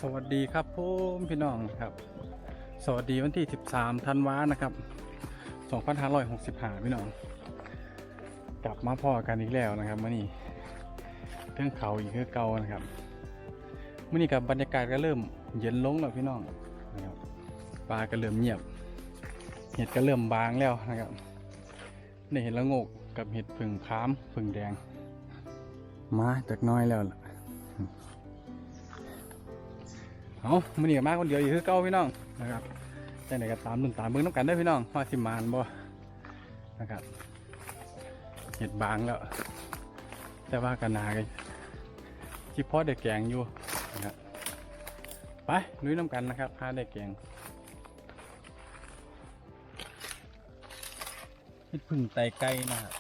สวัสดีครับผมพี่น้องครับสวัสดีวันที่13ธันวานะครับ2565พี่น้องกลับมาพ่อกันอีกแล้วนะครับมื่อนี้เรื่องเขาอีกคือเก่านะครับมื่อนี้กับบรรยากาศก็เริ่มเย็นลงแล้วพี่น้องนะครับปลาก็เริ่มเงียบเห็ดก็เริ่มบางแล้วนะครับได้เห็ดละโงกกับเห็ดผึ่งค้ามผึ่งแดงมาจากน้อยแล้วล่ะเอามื่อนี้ก็มาคนเดียวอยู่คือเก่าพี่น้องนะครับแต่ไหนก็ตามรุ่นตามเบิ้งน้ำกันได้พี่น้องว่าสิมานบ่นะครับเห็ดบางแล้วแต่ว่ากันนากันที่พอได้แกงอยู่นะครับไปลุยน้ำกันนะครับหาได้แกงเห็ดผึ่งไตไก่นะครับ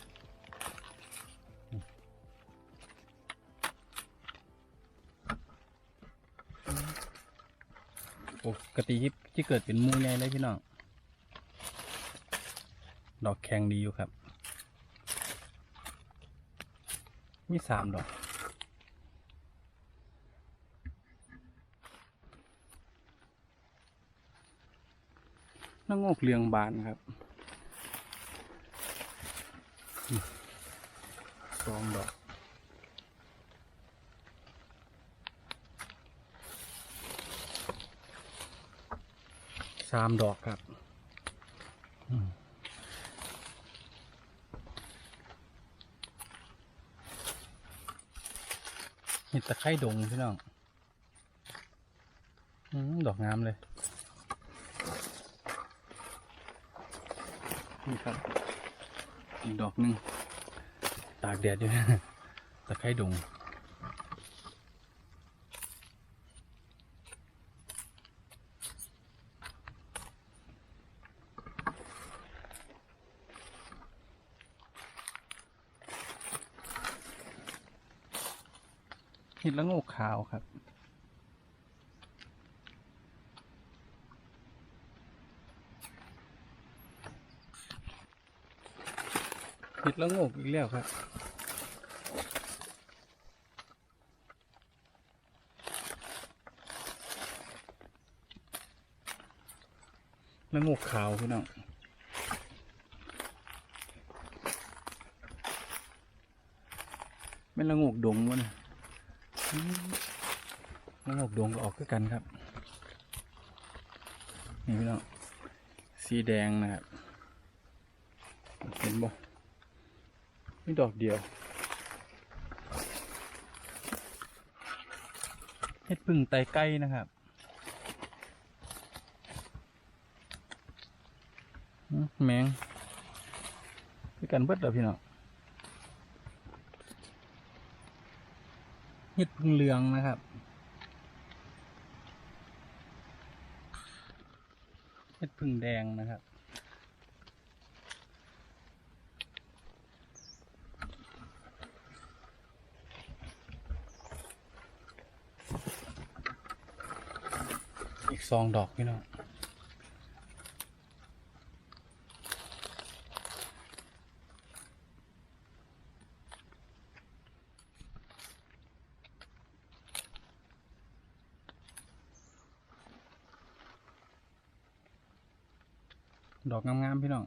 ปกติที่เกิดเป็นมูใหญ่เลยพี่น้องดอกแข็งดีอยู่ครับมี3 ดอกละโงกเรืองบานครับ2 ดอก3 ดอกครับเห็ดตะไคร้ดงพี่น้องดอกงามเลยนี่ครับอีกดอกหนึ่งตากแดดอยู่ ตะไคร้ดงเห็ดละโงกขาวครับเห็ดละโงกอีกแล้วครับละโงกขาวพี่น้องไม่ละโงกดงวะเนี่ยละโงกดงก็ออกด้วยกันครับนี่พี่น้องสีแดงนะครับเห็นบ่มีดอกเดียวเห็ดผึ่งไตไก่นะครับแมงด้วยกันเบิดแล้วพี่น้องเห็ดผึ่งเหลืองนะครับเห็ดผึ่งแดงนะครับอีก2 ดอกพี่น้องดอกงามๆพี่น้อง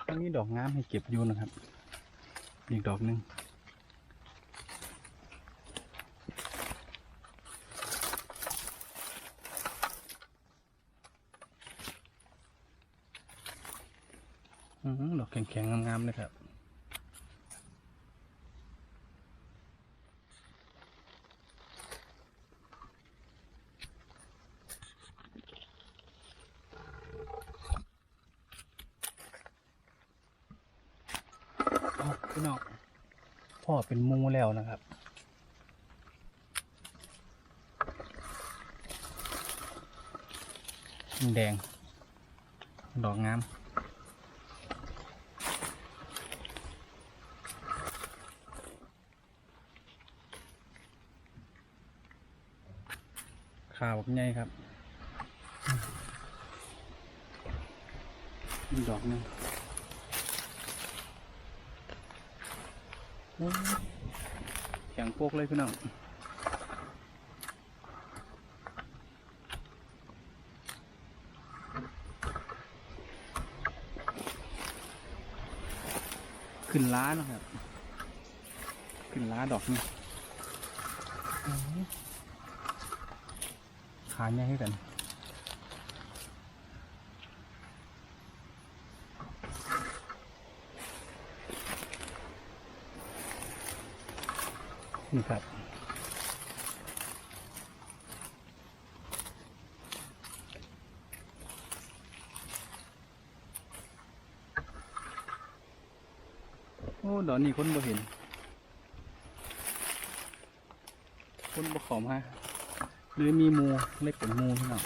อันนี้ดอกงามให้เก็บอยู่นะครับอีกดอกหนึ่งดอกแข็งๆงามๆเลยครับพี่น้องพ่อเป็นมูแล้วนะครับแดงดอกงามขาวใหญ่ครับดอกนึงแข็งโป๊กเลยพี่น้อง ขึ้นล้านะครับขึ้นล้าดอกนี่ขาใหญ่ให้กันนี่ครับโอ้ดอกนี้คนบ่เห็นคนบ่ขอมาหรือมีมูเล็กเป็นมูที่หน่อย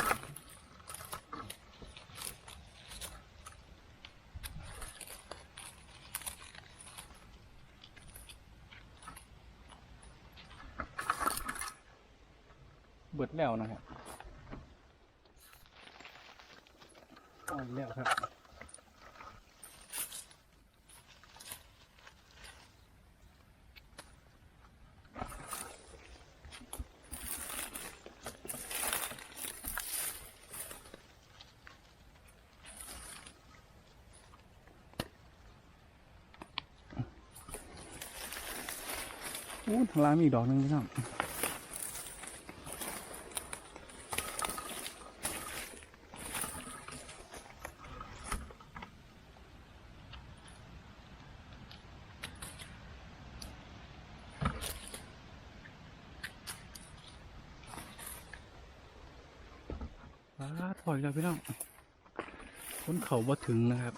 เบิดแล้วนะครับอ่อนแล้วครับโอ้ทางล่างมีอีกดอกหนึ่งพี่น้องถอยแล้วพี่น้องคนเขาบ่ถึงนะครับ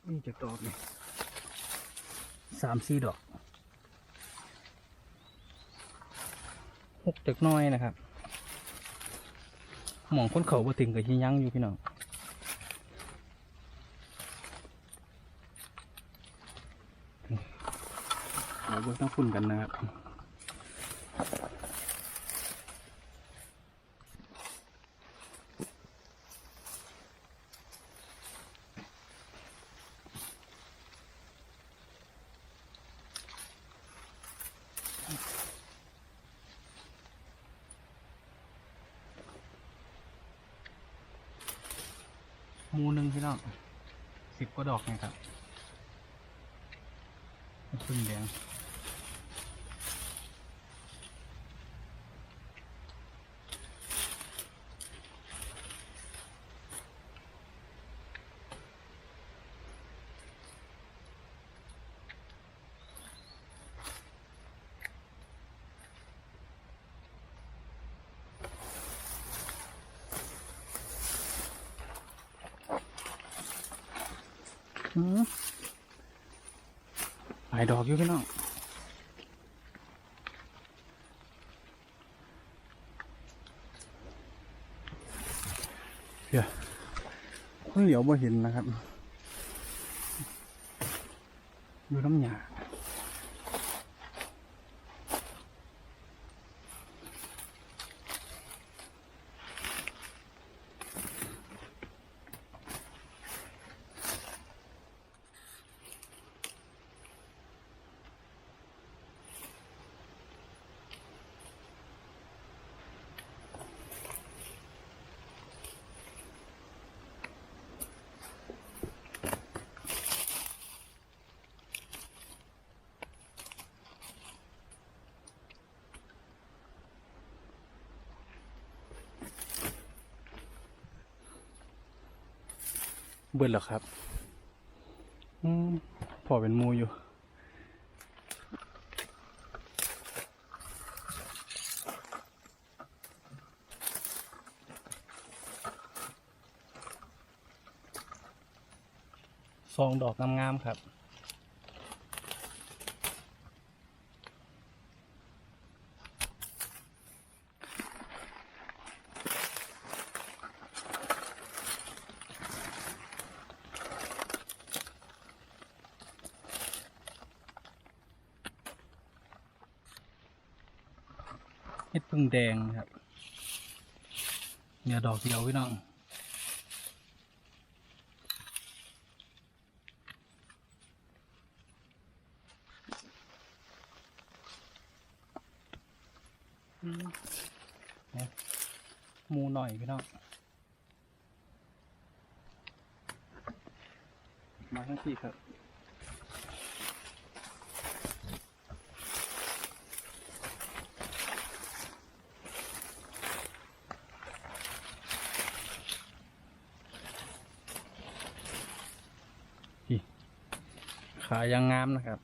นี่จะดอกนี่3-4 ดอก6จากน้อยนะครับหมองคนเขาบ่ถึงกับยังอยู่พี่น้องเราก็ต้องคุ้นกันนะครับมูหนึ่งพี่น้อง10 กว่าดอกนะครับขึ้นแดงหลายดอกอยู่พี่น้องเดี๋ยวคนเหลียวบ่เห็นนะครับอยู่น้ำหยาเบิดแล้วครับพอเป็นมูอยู่2 ดอกงามๆครับเห็ดพึ่งแดงครับเนี่ยดอกเดียวพี่น้อง เนี่ยหมูหน่อยพี่น้องมาทั้งที่ครับขายังงามนะครับ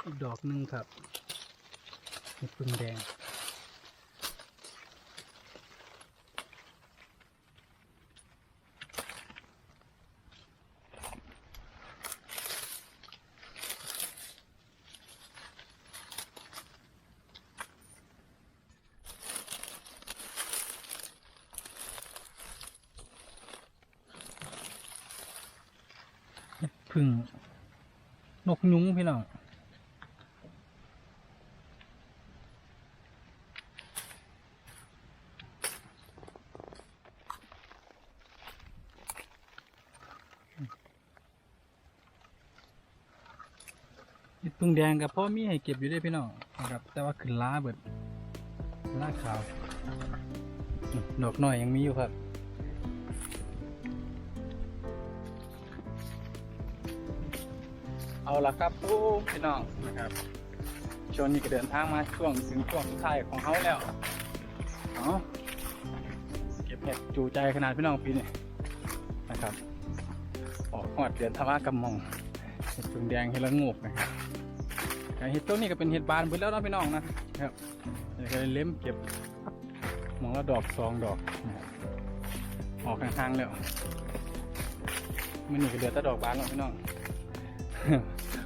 อีกดอกหนึ่งครับเห็ดพึ่งแดงเห็ดพึ่งนกยุงพี่น้องเห็ดพึ่งแดงกับพ่อมีให้เก็บอยู่ได้พี่น้องนะครับแต่ว่าขึ้นล้าเบิดล้าขาวดอกน้อยยังมีอยู่ครับเอาละครับพี่น้องนะครับช่วงนี้ก็เดินทางมาช่วงถึงช่วงสุดท้ายของเขาแล้วเก็บเห็ดจูใจขนาดพี่น้องปีนี้นะครับออกหอดเดือนธันวาคมมองเห็ดพึ่งแดงเห็ดละงูกนะครับเห็ดต้นนี้ก็เป็นเห็ดบานไปแล้วนะพี่น้องนะครับเดี๋ยวเล็มเก็บมองละดอก2 ดอกนะครับออกห่างๆแล้วมันนี่ก็เหลือแต่ดอกบานแล้วพี่น้อง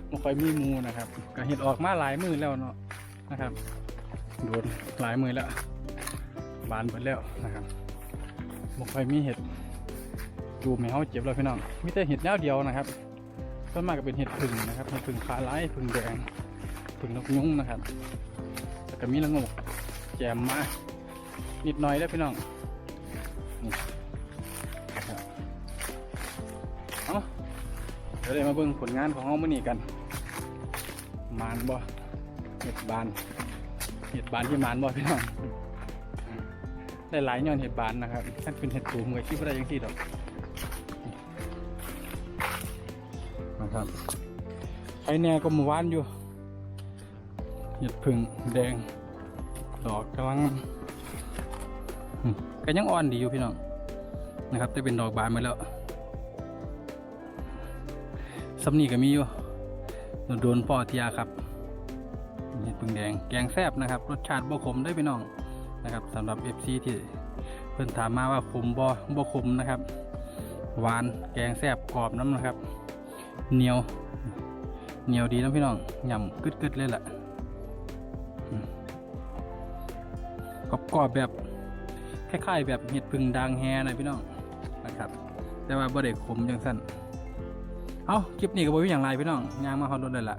มันค่อยมีมูนะครับก็เห็ดออกมาหลายมือแล้วเนาะนะครับโดนหลายมือแล้วบานหมดแล้วนะครับมันค่อยมีเห็ดจูบให้เขาเจ็บแล้วพี่น้องมีแต่เห็ดแนวเดียวนะครับต้นมากก็เป็นเห็ดพึ่งนะครับเห็ดพึ่งขาลายพึ่งแดงพึ่งนกยุงนะครับแล้วก็มีละงูแจมมานิดหน่อยแล้วพี่น้องเดี๋ยวมาเบิ่งผลงานของเราเมื่อนี้กันมานบ่เห็ดบานที่มานบ่พี่น้องได้หลายย้อนเห็ดบานนะครับท่านเป็นเห็ดตูมือที่ไม่ได้ยังที่ดอกนะครับไอแน่ก็มาว่านอยู่เห็ดพึ่งแดงดอกกำลังก็ยังอ่อนดีอยู่พี่น้องนะครับได้เป็นดอกบานมาแล้วสำนีก็มีอยู่โดนพ่อเทียครับเห็ดพึ่งแดงแกงแซ่บนะครับรสชาติบ่ขมได้พี่น้องนะครับสำหรับ FC ที่เพิ่นถามมาว่าขมบ่ขมนะครับหวานแกงแซ่บกรอบน้ำนะครับเหนียวดีนะพี่น้องยำกึดเลยแหละกรอบแบบคล้ายๆแบบเห็ดพึ่งด่างแฮนะพี่น้องนะครับแต่ว่าบ่ได้ขมจังสั้นเอาคลิปนี้ก็บ่มีอย่างไรพี่น้องย่างมาฮอดรถเลยล่ะ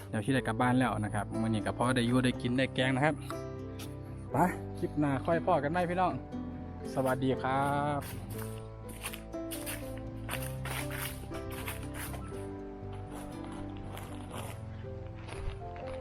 เดี๋ยวที่ได้กลับบ้านแล้วนะครับวันนี้ก็พอได้อยู่ได้กินได้แกงนะครับไปคลิปหน้าค่อยพอกันไหมพี่น้องสวัสดีครับ